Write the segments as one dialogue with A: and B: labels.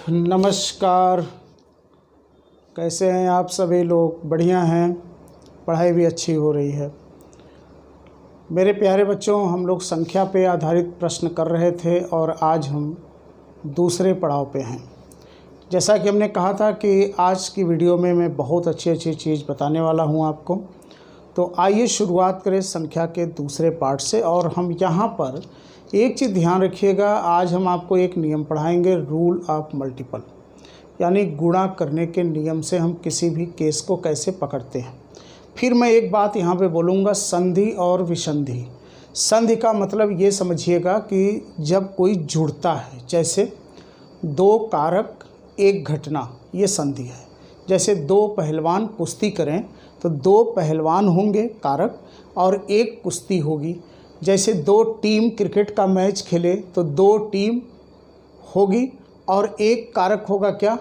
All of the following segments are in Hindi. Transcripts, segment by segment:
A: नमस्कार। कैसे हैं आप सभी लोग? बढ़िया हैं, पढ़ाई भी अच्छी हो रही है। मेरे प्यारे बच्चों, हम लोग संख्या पे आधारित प्रश्न कर रहे थे और आज हम दूसरे पड़ाव पे हैं। जैसा कि हमने कहा था कि आज की वीडियो में मैं बहुत अच्छी चीज़ बताने वाला हूं आपको। तो आइए शुरुआत करें संख्या के दूसरे पार्ट से। और हम यहाँ पर एक चीज़ ध्यान रखिएगा, आज हम आपको एक नियम पढ़ाएंगे, रूल ऑफ मल्टीपल, यानी गुणा करने के नियम से हम किसी भी केस को कैसे पकड़ते हैं। फिर मैं एक बात यहाँ पे बोलूँगा, संधि और विसंधि। संधि का मतलब ये समझिएगा कि जब कोई जुड़ता है, जैसे दो कारक एक घटना, ये संधि है। जैसे दो पहलवान कुश्ती करें तो दो पहलवान होंगे कारक और एक कुश्ती होगी। जैसे दो टीम क्रिकेट का मैच खेले तो दो टीम होगी और एक कारक होगा क्या,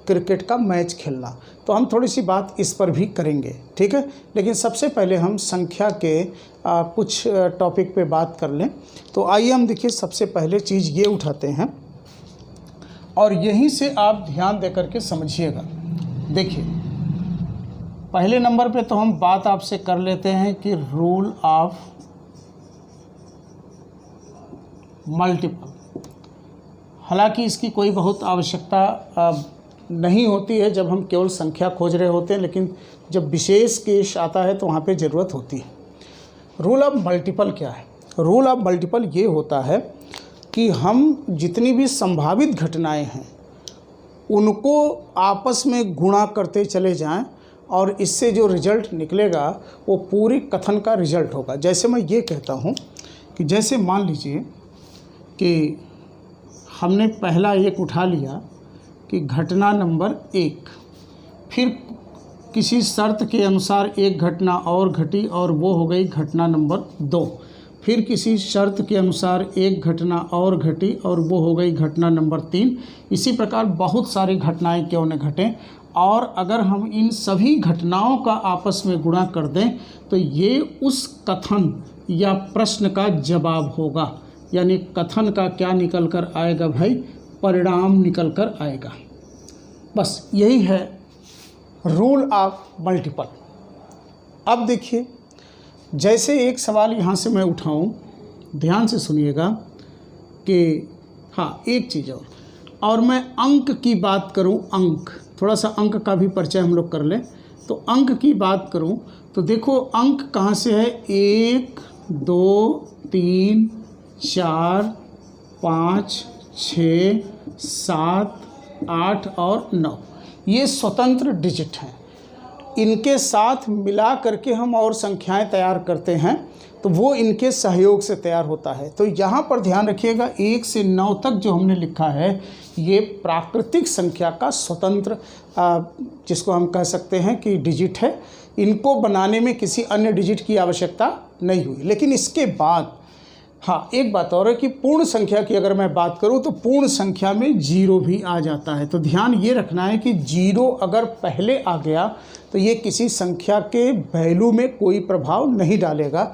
A: क्रिकेट का मैच खेलना। तो हम थोड़ी सी बात इस पर भी करेंगे, ठीक है। लेकिन सबसे पहले हम संख्या के कुछ टॉपिक पे बात कर लें। तो आइए हम देखिए, सबसे पहले चीज़ ये उठाते हैं और यहीं से आप ध्यान दे करके समझिएगा। देखिए, पहले नंबर पे तो हम बात आपसे कर लेते हैं कि रूल ऑफ मल्टीपल। हालांकि इसकी कोई बहुत आवश्यकता नहीं होती है जब हम केवल संख्या खोज रहे होते हैं, लेकिन जब विशेष केस आता है तो वहाँ पे ज़रूरत होती है। रूल ऑफ मल्टीपल क्या है? रूल ऑफ मल्टीपल ये होता है कि हम जितनी भी संभावित घटनाएं हैं उनको आपस में गुणा करते चले जाएं और इससे जो रिजल्ट निकलेगा वो पूरी कथन का रिजल्ट होगा। जैसे मैं ये कहता हूँ कि जैसे मान लीजिए कि हमने पहला एक उठा लिया कि घटना नंबर 1, फिर किसी शर्त के अनुसार एक घटना और घटी और वो हो गई घटना नंबर 2, फिर किसी शर्त के अनुसार एक घटना और घटी और वो हो गई घटना नंबर 3। इसी प्रकार बहुत सारी घटनाएं क्यों न घटें, और अगर हम इन सभी घटनाओं का आपस में गुणा कर दें तो ये उस कथन या प्रश्न का जवाब होगा। यानी कथन का क्या निकल कर आएगा भाई, परिणाम निकल कर आएगा। बस यही है रूल ऑफ मल्टीपल। अब देखिए, जैसे एक सवाल यहाँ से मैं उठाऊं, ध्यान से सुनिएगा कि हाँ, एक चीज़ और मैं अंक की बात करूं, अंक, थोड़ा सा अंक का भी परिचय हम लोग कर लें। तो अंक की बात करूं तो देखो, अंक कहाँ से है, 1 2 3 4 5 6 7 8 और 9, ये स्वतंत्र डिजिट हैं। इनके साथ मिला करके हम और संख्याएं तैयार करते हैं तो वो इनके सहयोग से तैयार होता है। तो यहाँ पर ध्यान रखिएगा, 1 से 9 तक जो हमने लिखा है ये प्राकृतिक संख्या का स्वतंत्र जिसको हम कह सकते हैं कि डिजिट है। इनको बनाने में किसी अन्य डिजिट की आवश्यकता नहीं हुई। लेकिन इसके बाद हाँ, एक बात और है कि पूर्ण संख्या की अगर मैं बात करूं तो पूर्ण संख्या में 0 भी आ जाता है। तो ध्यान ये रखना है कि 0 अगर पहले आ गया तो ये किसी संख्या के वैल्यू में कोई प्रभाव नहीं डालेगा।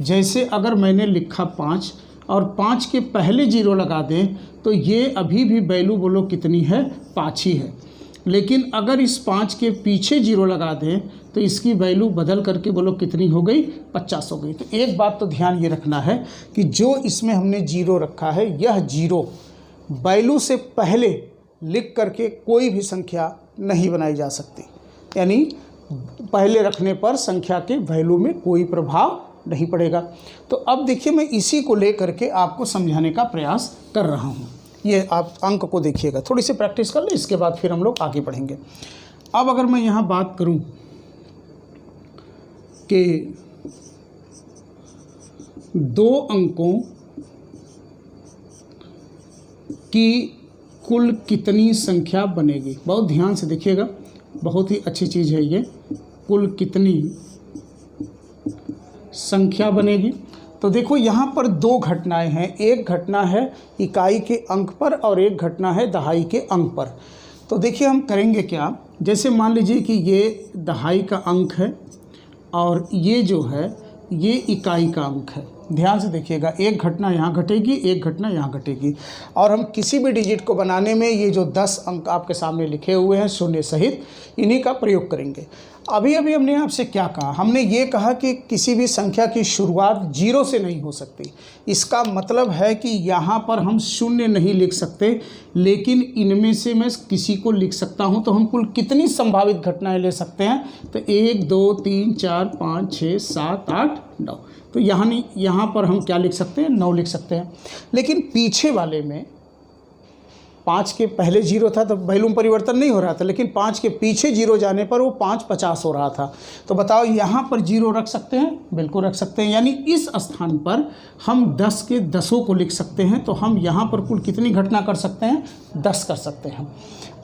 A: जैसे अगर मैंने लिखा 5 और 5 के पहले 0 लगा दें तो ये अभी भी वैल्यू बोलो कितनी है, 5 ही है। लेकिन अगर इस 5 के पीछे 0 लगा दें तो इसकी वैल्यू बदल करके बोलो कितनी हो गई, 50 हो गई। तो एक बात तो ध्यान ये रखना है कि जो इसमें हमने 0 रखा है, यह 0 वैल्यू से पहले लिख करके कोई भी संख्या नहीं बनाई जा सकती। यानी पहले रखने पर संख्या के वैल्यू में कोई प्रभाव नहीं पड़ेगा। तो अब देखिए, मैं इसी को लेकर के आपको समझाने का प्रयास कर रहा हूँ। ये आप अंक को देखिएगा, थोड़ी सी प्रैक्टिस कर ले, इसके बाद फिर हम लोग आगे बढ़ेंगे। अब अगर मैं यहाँ बात करूँ कि 2 अंकों की कुल कितनी संख्या बनेगी, बहुत ध्यान से देखिएगा, बहुत ही अच्छी चीज़ है ये। कुल कितनी संख्या बनेगी, तो देखो यहाँ पर 2 घटनाएं हैं। एक घटना है इकाई के अंक पर और एक घटना है दहाई के अंक पर। तो देखिए हम करेंगे क्या, जैसे मान लीजिए कि ये दहाई का अंक है और ये जो है ये इकाई का अंक है। ध्यान से देखिएगा, एक घटना यहाँ घटेगी, एक घटना यहाँ घटेगी, और हम किसी भी डिजिट को बनाने में ये जो 10 अंक आपके सामने लिखे हुए हैं शून्य सहित, इन्हीं का प्रयोग करेंगे। अभी अभी हमने आपसे क्या कहा, हमने ये कहा कि किसी भी संख्या की शुरुआत 0 से नहीं हो सकती। इसका मतलब है कि यहाँ पर हम शून्य नहीं लिख सकते, लेकिन इनमें से मैं किसी को लिख सकता हूँ। तो हम कुल कितनी संभावित घटनाएं ले सकते हैं, तो 1 2 3 4 5 6 7 8 9, तो यहाँ पर हम क्या लिख सकते हैं, 9 लिख सकते हैं। लेकिन पीछे वाले में 5 के पहले 0 था तो वैल्यूम परिवर्तन नहीं हो रहा था, लेकिन 5 के पीछे 0 जाने पर वो 5 50 हो रहा था। तो बताओ यहाँ पर 0 रख सकते हैं, बिल्कुल रख सकते हैं। यानी इस स्थान पर हम 10 के 10 को लिख सकते हैं। तो हम यहाँ पर कुल कितनी घटना कर सकते हैं, 10 कर सकते हैं।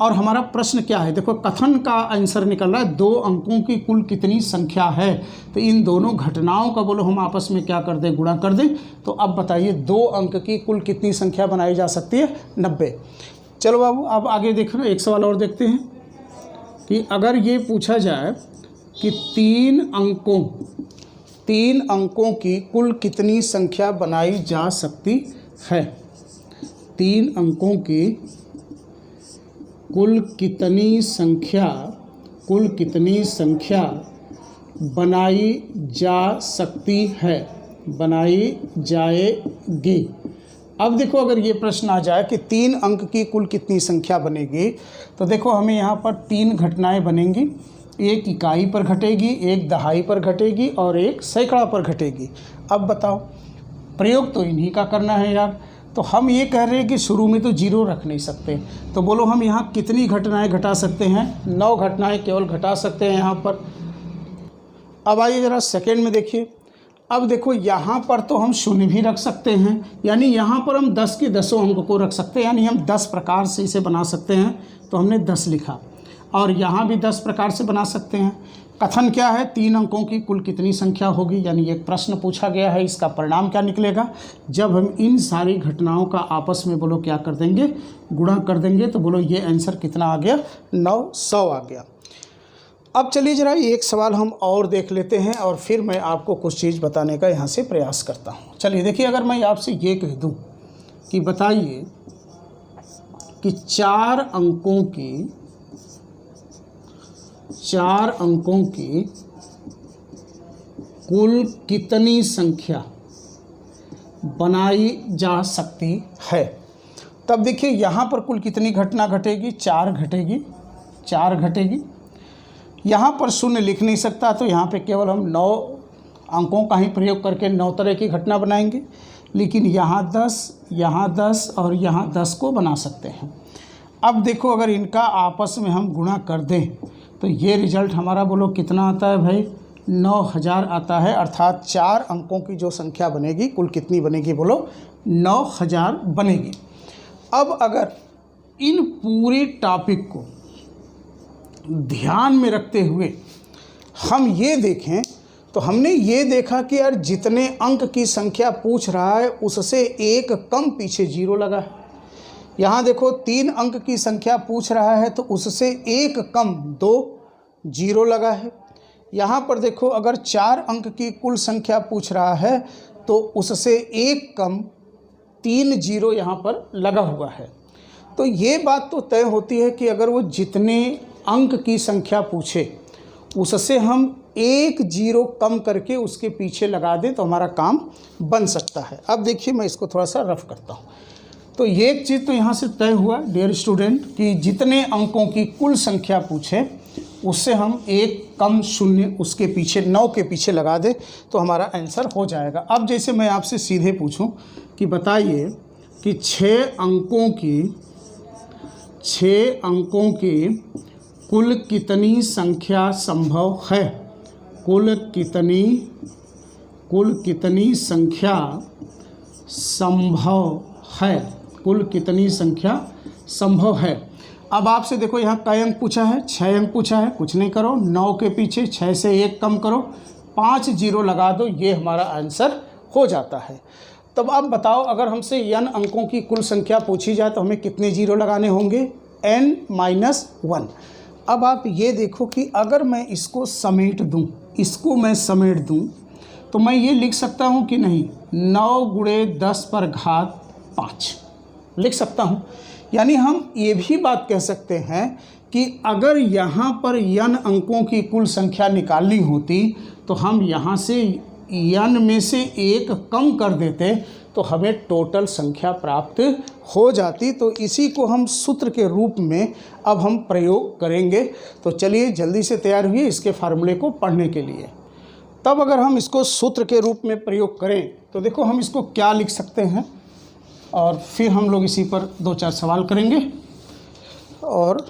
A: और हमारा प्रश्न क्या है, देखो कथन का आंसर निकल रहा है 2 अंकों की कुल कितनी संख्या है। तो इन दोनों घटनाओं का बोलो हम आपस में क्या कर दें, गुणा कर दें। तो अब बताइए 2 अंक की कुल कितनी संख्या बनाई जा सकती है, 90। चलो बाबू अब आगे देखो ना, एक सवाल और देखते हैं कि अगर ये पूछा जाए कि 3 अंकों की कुल कितनी संख्या बनाई जा सकती है। 3 अंकों की कुल कितनी संख्या बनाई जा सकती है, बनाई जाएगी। अब देखो अगर ये प्रश्न आ जाए कि 3 अंक की कुल कितनी संख्या बनेगी, तो देखो हमें यहाँ पर 3 घटनाएं बनेंगी। एक इकाई पर घटेगी, एक दहाई पर घटेगी और एक सैकड़ा पर घटेगी। अब बताओ, प्रयोग तो इन्हीं का करना है यार। तो हम ये कह रहे हैं कि शुरू में तो 0 रख नहीं सकते, तो बोलो हम यहाँ कितनी घटनाएं घटा सकते हैं, 9 घटनाएं केवल घटा सकते हैं यहाँ पर। अब आइए ज़रा सेकेंड में देखिए। अब देखो यहाँ पर तो हम शून्य भी रख सकते हैं, यानी यहाँ पर हम 10 के 10 अंक को रख सकते हैं, यानी हम 10 प्रकार से इसे बना सकते हैं। तो हमने 10 लिखा, और यहाँ भी 10 प्रकार से बना सकते हैं। कथन क्या है, 3 अंकों की कुल कितनी संख्या होगी, यानी एक प्रश्न पूछा गया है। इसका परिणाम क्या निकलेगा, जब हम इन सारी घटनाओं का आपस में बोलो क्या कर देंगे, गुणा कर देंगे। तो बोलो ये आंसर कितना आ गया, 900 आ गया। अब चलिए जरा एक सवाल हम और देख लेते हैं, और फिर मैं आपको कुछ चीज़ बताने का यहाँ से प्रयास करता हूँ। चलिए देखिए, अगर मैं आपसे ये कह दूँ कि बताइए कि 4 अंकों की कुल कितनी संख्या बनाई जा सकती है, तब देखिए यहाँ पर कुल कितनी घटना घटेगी, 4 घटेगी। यहाँ पर शून्य लिख नहीं सकता, तो यहाँ पे केवल हम 9 अंकों का ही प्रयोग करके 9 तरह की घटना बनाएंगे। लेकिन यहाँ 10 और यहाँ 10 को बना सकते हैं। अब देखो अगर इनका आपस में हम गुणा कर दें, तो ये रिजल्ट हमारा बोलो कितना आता है भाई, 9000 आता है। अर्थात 4 अंकों की जो संख्या बनेगी कुल कितनी बनेगी, बोलो 9000 बनेगी। अब अगर इन पूरे टॉपिक को ध्यान में रखते हुए हम ये देखें, तो हमने ये देखा कि यार जितने अंक की संख्या पूछ रहा है उससे एक कम पीछे 0 लगा है। यहाँ देखो 3 अंक की संख्या पूछ रहा है तो उससे एक कम 2 0 लगा है। यहाँ पर देखो अगर 4 अंक की कुल संख्या पूछ रहा है तो उससे एक कम 3 0 यहाँ पर लगा हुआ है। तो ये बात तो तय होती है कि अगर वो जितने अंक की संख्या पूछे उससे हम 1 0 कम करके उसके पीछे लगा दें तो हमारा काम बन सकता है। अब देखिए मैं इसको थोड़ा सा रफ करता हूँ। तो ये एक चीज़ तो यहाँ से तय हुआ डियर स्टूडेंट कि जितने अंकों की कुल संख्या पूछे उससे हम एक कम शून्य उसके पीछे 9 के पीछे लगा दें तो हमारा आंसर हो जाएगा। अब जैसे मैं आपसे सीधे पूछूं कि बताइए कि 6 अंकों की कुल कितनी संख्या संभव है, कुल कितनी संख्या संभव है। अब आपसे देखो यहाँ कई अंक पूछा है, 6 अंक पूछा है। कुछ नहीं करो, 9 के पीछे 6 से 1 कम करो, 5 0 लगा दो, ये हमारा आंसर हो जाता है। तब अब बताओ अगर हमसे n अंकों की कुल संख्या पूछी जाए तो हमें कितने 0 लगाने होंगे, n-1। अब आप ये देखो कि अगर मैं इसको समेट दूं, तो मैं ये लिख सकता हूँ कि नहीं, 9 गुणे 10 पर घात 5 लिख सकता हूँ। यानी हम ये भी बात कह सकते हैं कि अगर यहाँ पर n अंकों की कुल संख्या निकालनी होती तो हम यहाँ से n में से 1 कम कर देते तो हमें टोटल संख्या प्राप्त हो जाती। तो इसी को हम सूत्र के रूप में अब हम प्रयोग करेंगे। तो चलिए जल्दी से तैयार हुई इसके फार्मूले को पढ़ने के लिए। तब अगर हम इसको सूत्र के रूप में प्रयोग करें तो देखो हम इसको क्या लिख सकते हैं, और फिर हम लोग इसी पर 2-4 सवाल करेंगे और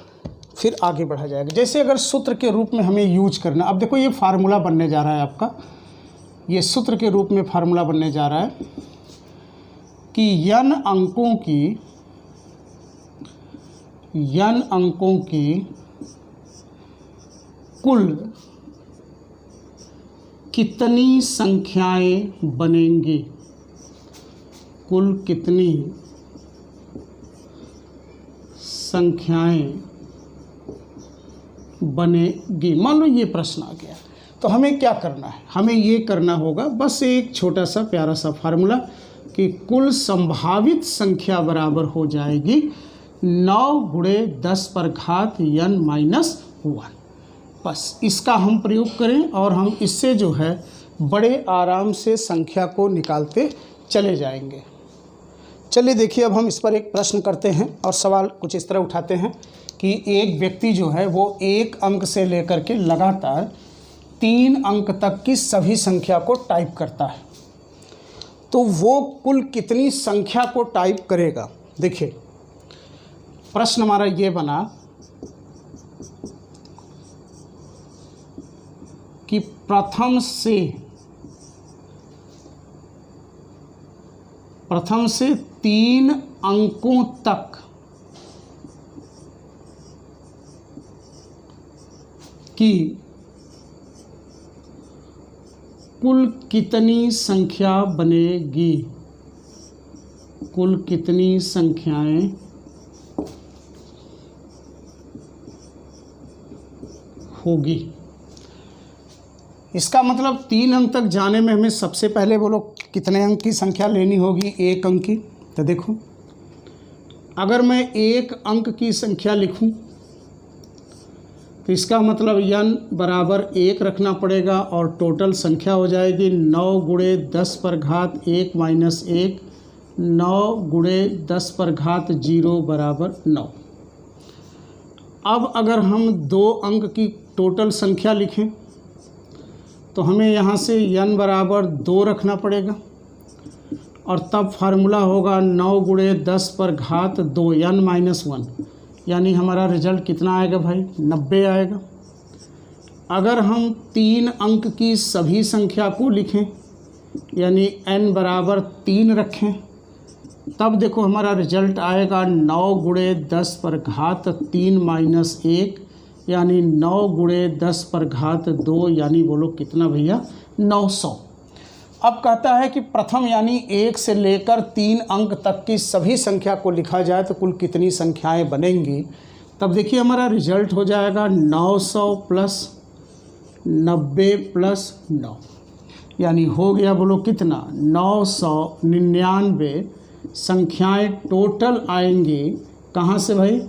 A: फिर आगे बढ़ा जाएगा। जैसे अगर सूत्र के रूप में हमें यूज करना, अब देखो ये फार्मूला बनने जा रहा है आपका, ये सूत्र के रूप में फार्मूला बनने जा रहा है कि n अंकों की कुल कितनी संख्याएं बनेंगी, कुल कितनी संख्याएं बनेगी। मान लो ये प्रश्न आ गया तो हमें क्या करना है, हमें ये करना होगा बस एक छोटा सा प्यारा सा फार्मूला कि कुल संभावित संख्या बराबर हो जाएगी 9 गुणे 10 पर घात n-1। बस इसका हम प्रयोग करें और हम इससे जो है बड़े आराम से संख्या को निकालते चले जाएंगे। चलिए देखिए अब हम इस पर एक प्रश्न करते हैं और सवाल कुछ इस तरह उठाते हैं कि एक व्यक्ति जो है वो 1 अंक से लेकर के लगातार 3 अंक तक की सभी संख्या को टाइप करता है, तो वो कुल कितनी संख्या को टाइप करेगा। देखिए प्रश्न हमारा ये बना कि प्रथम से 3 अंकों तक की कुल कितनी संख्या बनेगी, कुल कितनी संख्याएं होगी। इसका मतलब 3 अंक तक जाने में हमें सबसे पहले बोलो कितने अंक की संख्या लेनी होगी, 1 अंक की। तो देखो अगर मैं 1 अंक की संख्या लिखूं तो इसका मतलब n बराबर 1 रखना पड़ेगा और टोटल संख्या हो जाएगी 9 गुणे 10 पर घात 1 माइनस 1, 9 गुणे 10 पर घात 0 बराबर 9। अब अगर हम 2 अंक की टोटल संख्या लिखें तो हमें यहाँ से n बराबर 2 रखना पड़ेगा और तब फार्मूला होगा 9 गुणे 10 पर घात 2 n-1, यानी हमारा रिजल्ट कितना आएगा भाई, 90 आएगा। अगर हम 3 अंक की सभी संख्या को लिखें यानी n बराबर 3 रखें तब देखो हमारा रिजल्ट आएगा 9 गुणे 10 पर घात 3 माइनस 1, यानी 9 गुणे 10 पर घात 2, यानी बोलो कितना भैया, 900। अब कहता है कि प्रथम यानी 1 से लेकर 3 अंक तक की सभी संख्या को लिखा जाए तो कुल कितनी संख्याएं बनेंगी। तब देखिए हमारा रिजल्ट हो जाएगा 900 प्लस 90 प्लस 9, यानी हो गया बोलो कितना, 999 संख्याएं टोटल आएंगी। कहाँ से भाई,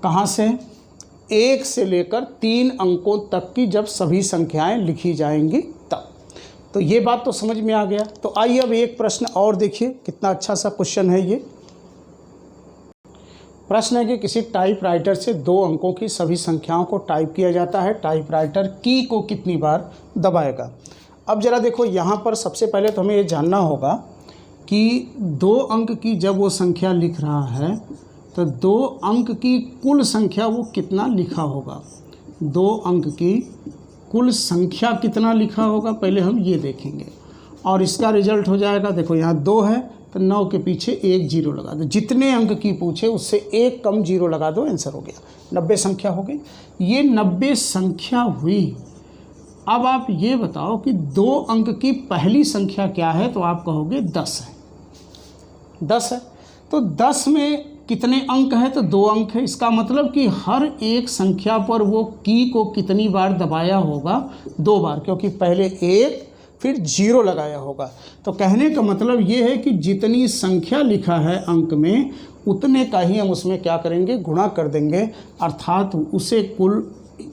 A: कहाँ से, 1 से लेकर 3 अंकों तक की जब सभी संख्याएं लिखी जाएंगी तब। तो ये बात तो समझ में आ गया। तो आइए अब एक प्रश्न और देखिए, कितना अच्छा सा क्वेश्चन है ये। प्रश्न है कि किसी टाइपराइटर से 2 अंकों की सभी संख्याओं को टाइप किया जाता है, टाइपराइटर की को कितनी बार दबाएगा। अब ज़रा देखो यहाँ पर सबसे पहले तो हमें ये जानना होगा कि 2 अंक की जब वो संख्या लिख रहा है तो 2 अंक की कुल संख्या वो कितना लिखा होगा, 2 अंक की कुल संख्या कितना लिखा होगा पहले हम ये देखेंगे और इसका रिजल्ट हो जाएगा। देखो यहाँ 2 है तो 9 के पीछे 1 0 लगा दो, जितने अंक की पूछे उससे 1 कम 0 लगा दो, आंसर हो गया, 90 संख्या हो गई। ये 90 संख्या हुई। अब आप ये बताओ कि 2 अंक की पहली संख्या क्या है, तो आप कहोगे 10 है, 10 है। तो 10 में कितने अंक है, तो 2 अंक है। इसका मतलब कि हर एक संख्या पर वो की को कितनी बार दबाया होगा, 2 बार, क्योंकि पहले 1 फिर 0 लगाया होगा। तो कहने का मतलब ये है कि जितनी संख्या लिखा है अंक में उतने का ही हम उसमें क्या करेंगे, गुणा कर देंगे, अर्थात उसे कुल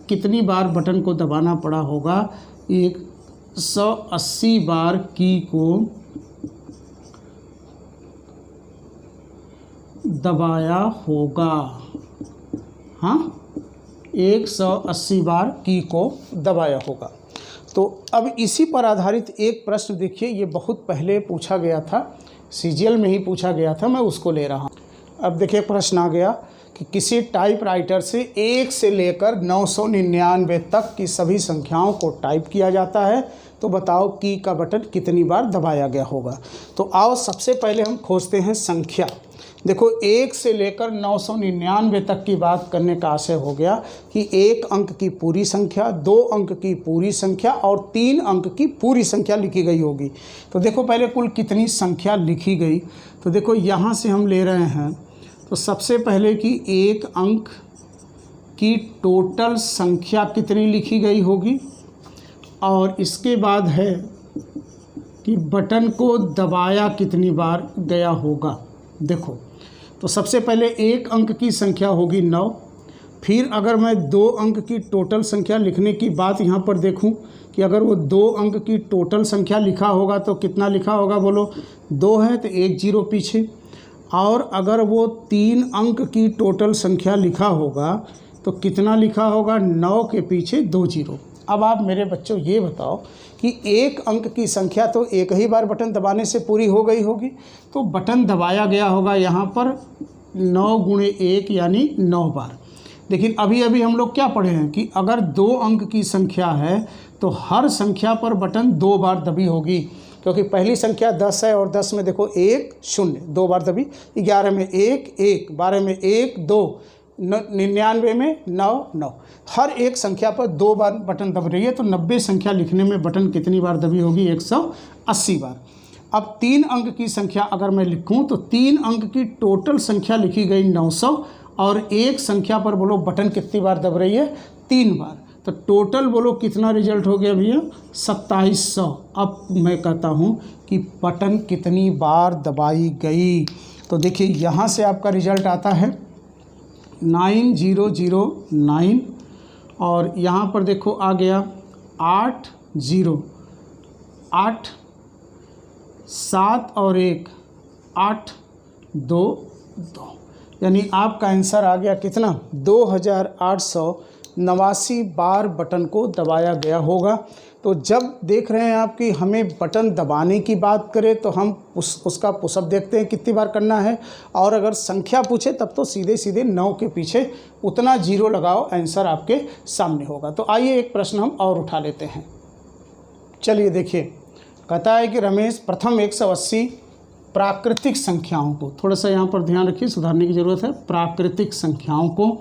A: कितनी बार बटन को दबाना पड़ा होगा, 180 बार की को दबाया होगा। हाँ, 180 बार की को दबाया होगा। तो अब इसी पर आधारित एक प्रश्न देखिए, ये बहुत पहले पूछा गया था, सीजीएल में ही पूछा गया था, मैं उसको ले रहा हूँ। अब देखिए प्रश्न आ गया कि किसी टाइपराइटर से 1 से लेकर 999 तक की सभी संख्याओं को टाइप किया जाता है, तो बताओ की का बटन कितनी बार दबाया गया होगा। तो आओ सबसे पहले हम खोजते हैं संख्या। देखो 1 से लेकर 999 तक की बात करने का आशय हो गया कि 1 अंक की पूरी संख्या, 2 अंक की पूरी संख्या और 3 अंक की पूरी संख्या लिखी गई होगी। तो देखो पहले कुल कितनी संख्या लिखी गई, तो देखो यहाँ से हम ले रहे हैं, तो सबसे पहले कि 1 अंक की टोटल संख्या कितनी लिखी गई होगी, और इसके बाद है कि बटन को दबाया कितनी बार गया होगा। देखो तो सबसे पहले 1 अंक की संख्या होगी 9, फिर अगर मैं 2 अंक की टोटल संख्या लिखने की बात यहाँ पर देखूँ कि अगर वो 2 अंक की टोटल संख्या लिखा होगा तो कितना लिखा होगा, बोलो 2 है तो 1 0 पीछे, और अगर वो 3 अंक की टोटल संख्या लिखा होगा तो कितना लिखा होगा, 9 के पीछे 2 0। अब आप मेरे बच्चों ये बताओ कि 1 अंक की संख्या तो एक ही बार बटन दबाने से पूरी हो गई होगी, तो बटन दबाया गया होगा यहाँ पर 9 गुणे 1 यानी 9 बार। लेकिन अभी अभी हम लोग क्या पढ़े हैं कि अगर 2 अंक की संख्या है तो हर संख्या पर बटन 2 बार दबी होगी, क्योंकि पहली संख्या 10 है और 10 में देखो 1 0 2 बार दबी, 11 में 1 1, 12 में 1 2, 99 में 9 9, हर एक संख्या पर 2 बार बटन दब रही है। तो 90 संख्या लिखने में बटन कितनी बार दबी होगी, 180 बार। अब 3 अंक की संख्या अगर मैं लिखूं तो 3 अंक की टोटल संख्या लिखी गई 900, और एक संख्या पर बोलो बटन कितनी बार दब रही है, 3 बार। तो टोटल बोलो कितना रिजल्ट हो गया भैया, 2700। अब मैं कहता हूं कि बटन कितनी बार दबाई गई, तो देखिए यहाँ से आपका रिजल्ट आता है 9009, और यहाँ पर देखो आ गया 8 0 8 7 और 1 8 2 2, यानी आपका आंसर आ गया कितना, 2889 बार बटन को दबाया गया होगा। तो जब देख रहे हैं आप कि हमें बटन दबाने की बात करें तो हम उसका पुशअप देखते हैं कितनी बार करना है, और अगर संख्या पूछे तब तो सीधे सीधे 9 के पीछे उतना 0 लगाओ, आंसर आपके सामने होगा। तो आइए एक प्रश्न हम और उठा लेते हैं। चलिए देखिए, कहता है कि रमेश प्रथम 180 प्राकृतिक संख्याओं को, थोड़ा सा यहाँ पर ध्यान रखिए, सुधारने की ज़रूरत है, प्राकृतिक संख्याओं को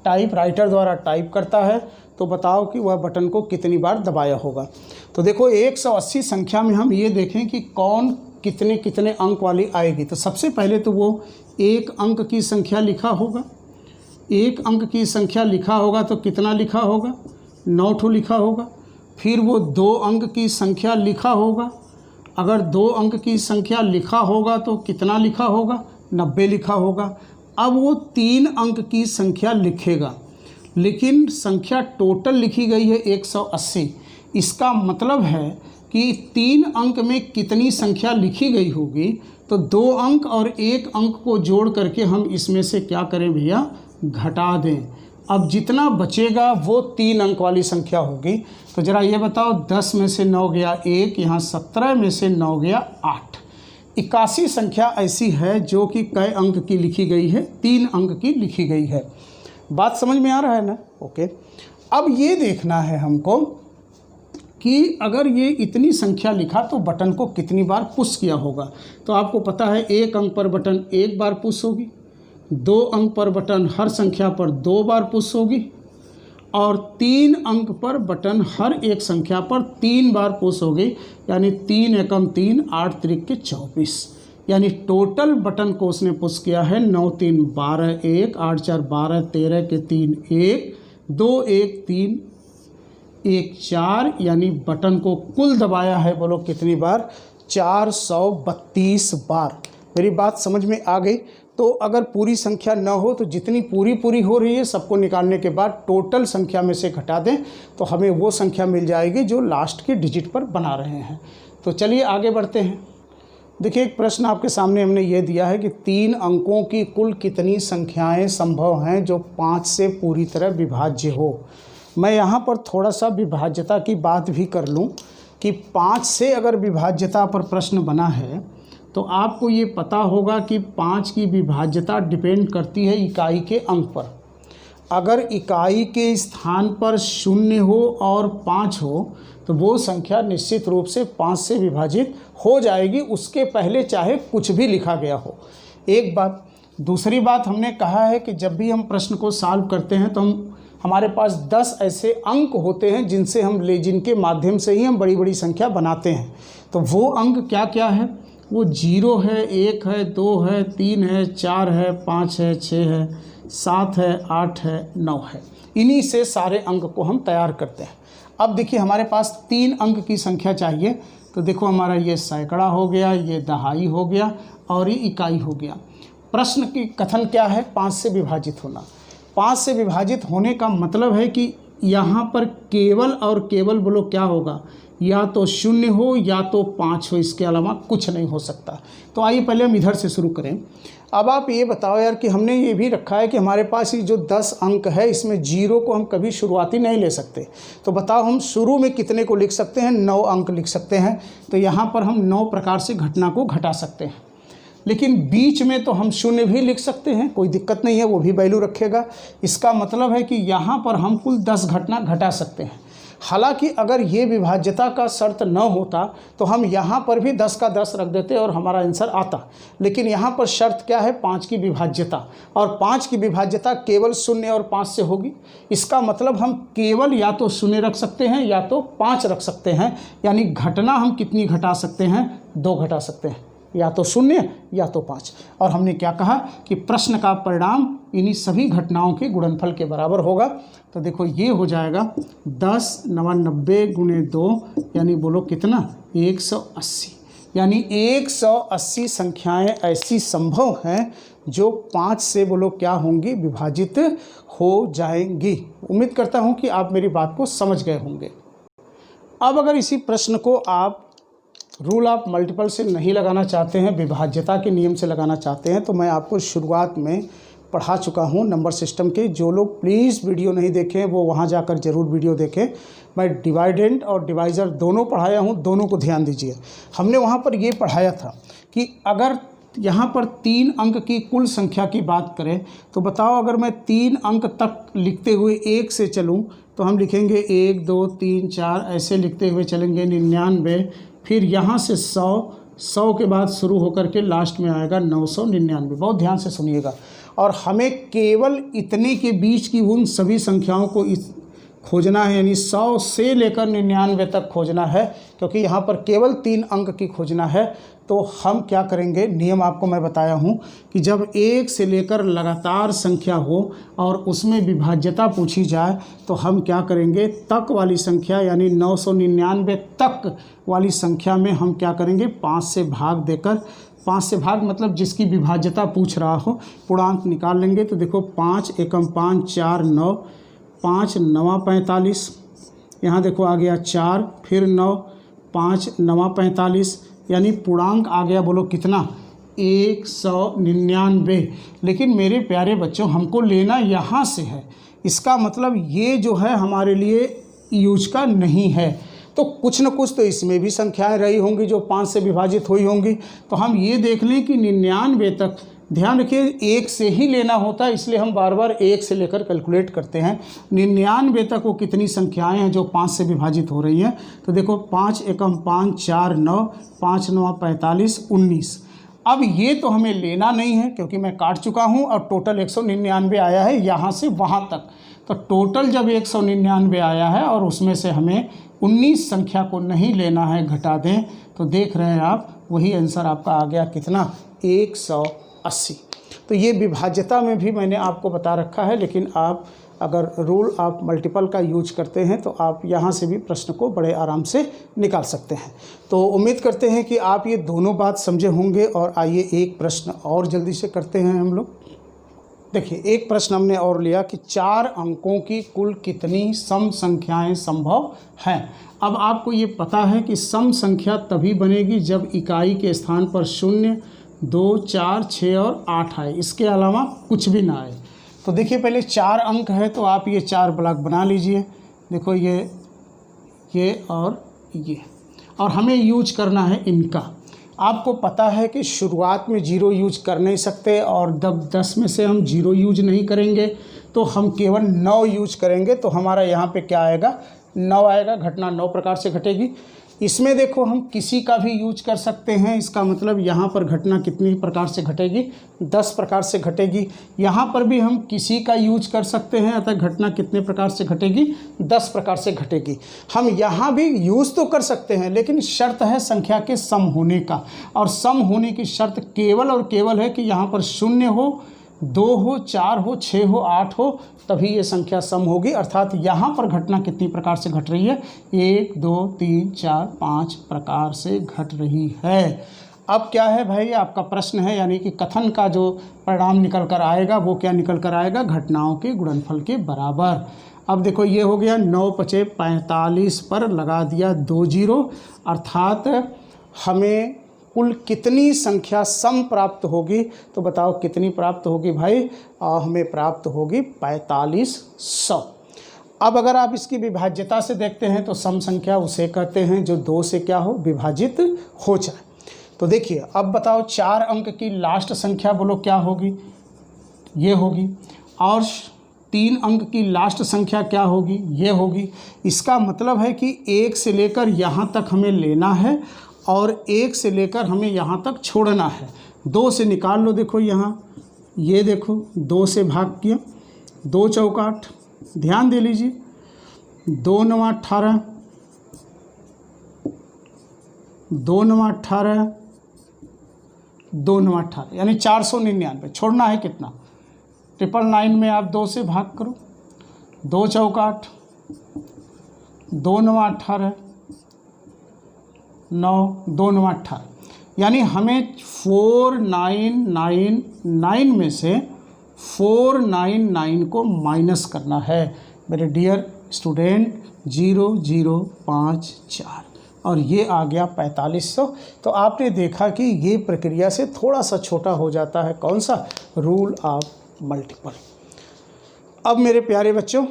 A: टाइपराइटर द्वारा टाइप करता है, तो बताओ कि वह बटन को कितनी बार दबाया होगा। तो देखो 180 संख्या में हम ये देखें कि कौन कितने कितने अंक वाली आएगी। तो सबसे पहले तो वो 1 अंक की संख्या लिखा होगा, 1 अंक की संख्या लिखा होगा तो कितना लिखा होगा, 9 ठो लिखा होगा। फिर वो 2 अंक की संख्या लिखा होगा, अगर 2 अंक की संख्या लिखा होगा तो कितना लिखा होगा, 90 लिखा होगा। अब वो 3 अंक की संख्या लिखेगा, लेकिन संख्या टोटल लिखी गई है 180। इसका मतलब है कि 3 अंक में कितनी संख्या लिखी गई होगी, तो 2 अंक और 1 अंक को जोड़ करके हम इसमें से क्या करें भैया, घटा दें। अब जितना बचेगा वो 3 अंक वाली संख्या होगी। तो ज़रा ये बताओ, 10 में से 9 गया 1, यहाँ 17 में से 9 गया 8। 81 संख्या ऐसी है जो कि कई अंक की लिखी गई है, 3 अंक की लिखी गई है। बात समझ में आ रहा है ना? ओके। अब ये देखना है हमको कि अगर ये इतनी संख्या लिखा तो बटन को कितनी बार पुश किया होगा। तो आपको पता है 1 अंक पर बटन 1 बार पुश होगी, 2 अंक पर बटन हर संख्या पर 2 बार पुश होगी, और 3 अंक पर बटन हर एक संख्या पर 3 बार पुश होगी, यानी 3 एकम 3 8 त्रिक के 24, यानी टोटल बटन को उसने पुश किया है 9 3 12 1 8 4 12 13 के 3 1 2 1 3 एक 4 यानी बटन को कुल दबाया है, बोलो कितनी बार, 432 बार। मेरी बात समझ में आ गई। तो अगर पूरी संख्या न हो तो जितनी पूरी हो रही है सबको निकालने के बाद टोटल संख्या में से घटा दें तो हमें वो संख्या मिल जाएगी जो लास्ट के डिजिट पर बना रहे हैं। तो चलिए आगे बढ़ते हैं। देखिए एक प्रश्न आपके सामने हमने ये दिया है कि 3 अंकों की कुल कितनी संख्याएं संभव हैं जो 5 से पूरी तरह विभाज्य हो। मैं यहाँ पर थोड़ा सा विभाज्यता की बात भी कर लूँ कि 5 से अगर विभाज्यता पर प्रश्न बना है तो आपको ये पता होगा कि 5 की विभाज्यता डिपेंड करती है इकाई के अंक पर। अगर इकाई के स्थान पर 0 हो और 5 हो तो वो संख्या निश्चित रूप से 5 से विभाजित हो जाएगी, उसके पहले चाहे कुछ भी लिखा गया हो। एक बात। दूसरी बात, हमने कहा है कि जब भी हम प्रश्न को सॉल्व करते हैं तो हमारे पास 10 ऐसे अंक होते हैं जिनके माध्यम से ही हम बड़ी बड़ी संख्या बनाते हैं। तो वो अंक क्या क्या है? वो 0 है, 1 है, 2 है, 3 है, 4 है, 5 है, 6 है, 7 है, 8 है, 9 है। इन्हीं से सारे अंक को हम तैयार करते हैं। अब देखिए हमारे पास 3 अंक की संख्या चाहिए। तो देखो हमारा ये सैकड़ा हो गया, ये दहाई हो गया और ये इकाई हो गया। प्रश्न की कथन क्या है? 5 से विभाजित होना। 5 से विभाजित होने का मतलब है कि यहाँ पर केवल और केवल बोलो क्या होगा, या तो 0 हो या तो 5 हो, इसके अलावा कुछ नहीं हो सकता। तो आइए पहले हम इधर से शुरू करें। अब आप ये बताओ यार कि हमने ये भी रखा है कि हमारे पास ये जो 10 अंक है इसमें 0 को हम कभी शुरुआती नहीं ले सकते। तो बताओ हम शुरू में कितने को लिख सकते हैं? 9 अंक लिख सकते हैं। तो यहाँ पर हम 9 प्रकार से घटना को घटा सकते हैं। लेकिन बीच में तो हम 0 भी लिख सकते हैं, कोई दिक्कत नहीं है, वो भी वैल्यू रखेगा। इसका मतलब है कि यहाँ पर हम कुल 10 घटना घटा सकते हैं। हालांकि अगर ये विभाज्यता का शर्त न होता तो हम यहाँ पर भी 10 का 10 रख देते और हमारा आंसर आता। लेकिन यहाँ पर शर्त क्या है? 5 की विभाज्यता, और 5 की विभाज्यता केवल 0 और 5 से होगी। इसका मतलब हम केवल या तो 0 रख सकते हैं या तो 5 रख सकते हैं। यानी घटना हम कितनी घटा सकते हैं? 2 घटा सकते हैं, या तो 0 या तो 5। और हमने क्या कहा कि प्रश्न का परिणाम इन्हीं सभी घटनाओं के गुणनफल के बराबर होगा। तो देखो ये हो जाएगा 10 99 गुणे 2 यानी बोलो कितना? 180। यानी 180 संख्याएं ऐसी संभव हैं जो 5 से बोलो क्या होंगी? विभाजित हो जाएंगी। उम्मीद करता हूं कि आप मेरी बात को समझ गए होंगे। अब अगर इसी प्रश्न को आप रूल ऑफ मल्टीपल से नहीं लगाना चाहते हैं, विभाज्यता के नियम से लगाना चाहते हैं, तो मैं आपको शुरुआत में पढ़ा चुका हूं नंबर सिस्टम के। जो लोग प्लीज़ वीडियो नहीं देखें वो वहां जाकर ज़रूर वीडियो देखें। मैं डिवाइडेंड और डिवाइज़र दोनों पढ़ाया हूं, दोनों को ध्यान दीजिए। हमने वहां पर ये पढ़ाया था कि अगर यहाँ पर 3 अंक की कुल संख्या की बात करें तो बताओ अगर मैं 3 अंक तक लिखते हुए 1 से चलूँ तो हम लिखेंगे 1 2 3 4, ऐसे लिखते हुए चलेंगे 99। फिर यहाँ से 100 के बाद शुरू होकर के लास्ट में आएगा 999। बहुत ध्यान से सुनिएगा। और हमें केवल इतने के बीच की उन सभी संख्याओं को खोजना है, यानी 100 से लेकर 99 तक खोजना है, क्योंकि यहाँ पर केवल 3 अंक की खोजना है। तो हम क्या करेंगे? नियम आपको मैं बताया हूँ कि जब 1 से लेकर लगातार संख्या हो और उसमें विभाज्यता पूछी जाए तो हम क्या करेंगे? तक वाली संख्या यानी 999 तक वाली संख्या में हम क्या करेंगे? 5 से भाग देकर, 5 से भाग मतलब जिसकी विभाज्यता पूछ रहा हो, पूर्णांक निकाल लेंगे। तो देखो 5 एकम 5 4 9, 5 9 45, यहाँ देखो आ गया 4, फिर 9, 5 9 45, यानी पूर्णांक आ गया बोलो कितना? 199। लेकिन मेरे प्यारे बच्चों हमको लेना यहाँ से है, इसका मतलब ये जो है हमारे लिए यूज का नहीं है। तो कुछ न कुछ तो इसमें भी संख्याएं रही होंगी जो 5 से विभाजित हुई होंगी। तो हम ये देख लें कि 99 तक, ध्यान रखिए 1 से ही लेना होता है, इसलिए हम बार बार 1 से लेकर कैलकुलेट करते हैं। 99 तक वो कितनी संख्याएं हैं जो 5 से विभाजित हो रही हैं? तो देखो 5 एकम 5 4 9, 5 9 45 19। अब ये तो हमें लेना नहीं है क्योंकि मैं काट चुका हूँ और टोटल 199 आया है यहाँ से वहाँ तक। तो टोटल जब 199 आया है और उसमें से हमें 19 संख्या को नहीं लेना है, घटा दें, तो देख रहे हैं आप वही आंसर आपका आ गया कितना? 180। तो ये विभाज्यता में भी मैंने आपको बता रखा है, लेकिन आप अगर रूल आप मल्टीपल का यूज करते हैं तो आप यहाँ से भी प्रश्न को बड़े आराम से निकाल सकते हैं। तो उम्मीद करते हैं कि आप ये दोनों बात समझे होंगे। और आइए एक प्रश्न और जल्दी से करते हैं हम लोग। देखिए, एक प्रश्न हमने और लिया कि 4 अंकों की कुल कितनी सम संख्याएं संभव हैं। अब आपको ये पता है कि सम संख्या तभी बनेगी जब इकाई के स्थान पर 0, 2, 4, 6 और 8 आए, इसके अलावा कुछ भी ना आए। तो देखिए, पहले 4 अंक है तो आप ये 4 ब्लॉक बना लीजिए। देखो ये और हमें यूज करना है इनका। आपको पता है कि शुरुआत में 0 यूज कर नहीं सकते, और जब 10 में से हम 0 यूज नहीं करेंगे तो हम केवल 9 यूज करेंगे। तो हमारा यहाँ पे क्या आएगा, 9 आएगा। घटना 9 प्रकार से घटेगी। इसमें देखो, हम किसी का भी यूज कर सकते हैं। इसका मतलब यहाँ पर घटना कितनी प्रकार से घटेगी, 10 प्रकार से घटेगी। यहाँ पर भी हम किसी का यूज कर सकते हैं, अतः घटना कितने प्रकार से घटेगी, 10 प्रकार से घटेगी। हम यहाँ भी यूज तो कर सकते हैं, लेकिन शर्त है संख्या के सम होने का। और सम होने की शर्त केवल और केवल है कि यहाँ पर 0 हो, 2 हो, 4 हो, 6 हो, 8 हो, तभी ये संख्या सम होगी। अर्थात यहाँ पर घटना कितनी प्रकार से घट रही है, 1, 2, 3, 4, 5 प्रकार से घट रही है। अब क्या है भाई, आपका प्रश्न है, यानी कि कथन का जो परिणाम निकल कर आएगा वो क्या निकल कर आएगा, घटनाओं के गुणनफल के बराबर। अब देखो, ये हो गया 9 × 5 = 45 पर लगा दिया 2 0, अर्थात हमें कुल कितनी संख्या सम प्राप्त होगी। तो बताओ कितनी प्राप्त होगी भाई, हमें प्राप्त होगी 4500। अब अगर आप इसकी विभाज्यता से देखते हैं तो सम संख्या उसे कहते हैं जो 2 से क्या हो, विभाजित हो जाए। तो देखिए, अब बताओ 4 अंक की लास्ट संख्या बोलो क्या होगी, ये होगी। और 3 अंक की लास्ट संख्या क्या होगी, ये होगी। इसका मतलब है कि 1 से लेकर यहाँ तक हमें लेना है और 1 से लेकर हमें यहाँ तक छोड़ना है। 2 से निकाल लो। देखो यहाँ, ये देखो 2 से भाग किया, 2 चौका 8, ध्यान दे लीजिए, 2 9 18, 2 9 18, 2 9 18, यानी 499। छोड़ना है कितना, 999 में आप 2 से भाग करो, 2 चौका 8, 2 9 18, 9, 2 9 18, यानी हमें 4999 में से 499 को माइनस करना है मेरे डियर स्टूडेंट, 0054, और ये आ गया 4500। तो आपने देखा कि ये प्रक्रिया से थोड़ा सा छोटा हो जाता है कौन सा, रूल ऑफ मल्टीपल। अब मेरे प्यारे बच्चों,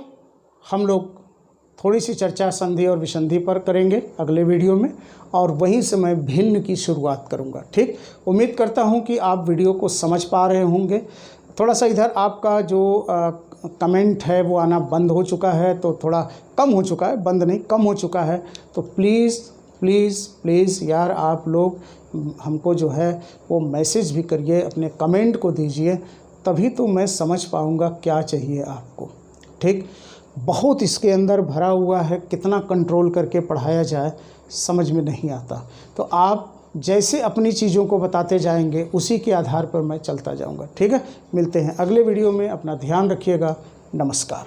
A: हम लोग थोड़ी सी चर्चा संधि और विसंधि पर करेंगे अगले वीडियो में, और वहीं से मैं भिन्न की शुरुआत करूंगा। ठीक, उम्मीद करता हूं कि आप वीडियो को समझ पा रहे होंगे। थोड़ा सा इधर आपका जो कमेंट है वो आना बंद हो चुका है, तो थोड़ा कम हो चुका है, बंद नहीं कम हो चुका है। तो प्लीज़ प्लीज़ प्लीज़ यार, आप लोग हमको जो है वो मैसेज भी करिए, अपने कमेंट को दीजिए, तभी तो मैं समझ पाऊँगा क्या चाहिए आपको। ठीक, बहुत इसके अंदर भरा हुआ है, कितना कंट्रोल करके पढ़ाया जाए समझ में नहीं आता। तो आप जैसे अपनी चीज़ों को बताते जाएंगे उसी के आधार पर मैं चलता जाऊंगा। ठीक है, मिलते हैं अगले वीडियो में, अपना ध्यान रखिएगा। नमस्कार।